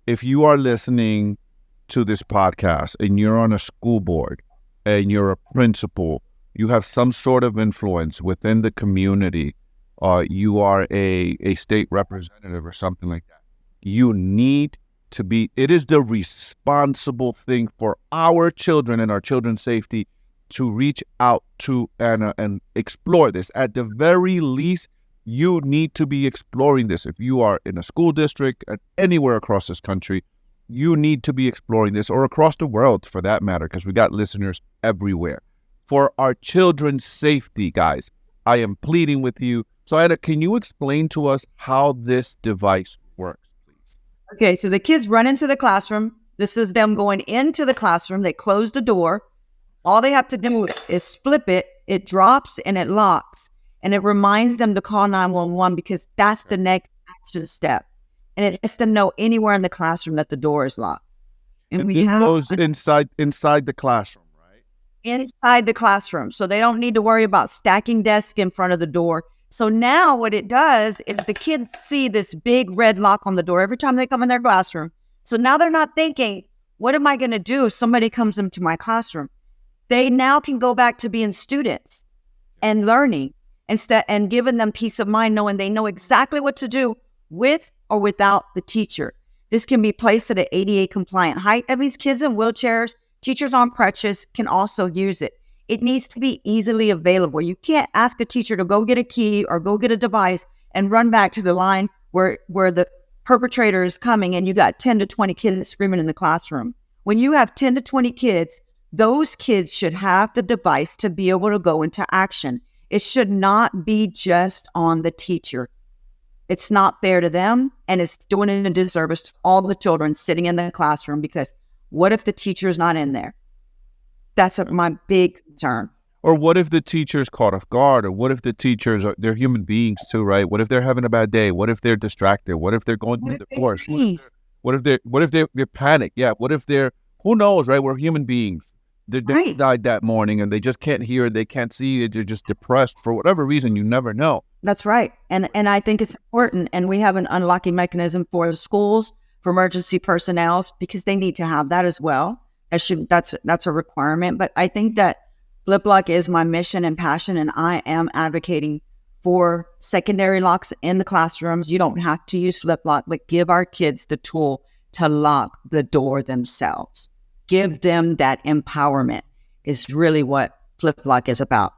if you are listening to this podcast and you're on a school board and you're a principal, you have some sort of influence within the community, you are a state representative or something like that, you need to be, it is the responsible thing for our children and our children's safety to reach out to Anna and explore this. At the very least, you need to be exploring this. If you are in a school district, anywhere across this country, you need to be exploring this, or across the world for that matter, because we got listeners everywhere. For our children's safety, guys, I am pleading with you. So Anna, can you explain to us how this device works, please? Okay, so the kids run into the classroom. This is them going into the classroom. They close the door. All they have to do is flip it. It drops and it locks. And it reminds them to call 911 because that's the next action step. And it lets them know anywhere in the classroom that the door is locked. And we have goes inside the classroom, right? Inside the classroom. So they don't need to worry about stacking desks in front of the door. So now what it does is the kids see this big red lock on the door every time they come in their classroom. So now they're not thinking, what am I going to do if somebody comes into my classroom? They now can go back to being students and learning instead, and giving them peace of mind, knowing they know exactly what to do with or without the teacher. This can be placed at an ADA compliant height. That means kids in wheelchairs, teachers on crutches can also use it. It needs to be easily available. You can't ask a teacher to go get a key or go get a device and run back to the line where the perpetrator is coming and you got 10 to 20 kids screaming in the classroom. When you have 10 to 20 kids, those kids should have the device to be able to go into action. It should not be just on the teacher. It's not fair to them, and it's doing a disservice to all the children sitting in the classroom, because what if the teacher is not in there? That's my big concern. Or what if the teacher's caught off guard? Or what if the teachers they're human beings too, right? What if they're having a bad day? What if they're distracted? What if they're going through a divorce? What if they're panicked? Yeah. What if they're, who knows, right? We're human beings. They died that morning and they just can't hear, they can't see, they're just depressed for whatever reason. You never know. That's right. And I think it's important. And we have an unlocking mechanism for the schools, for emergency personnel, because they need to have that as well. That's a requirement. But I think that Fliplock is my mission and passion, and I am advocating for secondary locks in the classrooms. You don't have to use Fliplock, but give our kids the tool to lock the door themselves. Give them that empowerment is really what Fliplock is about.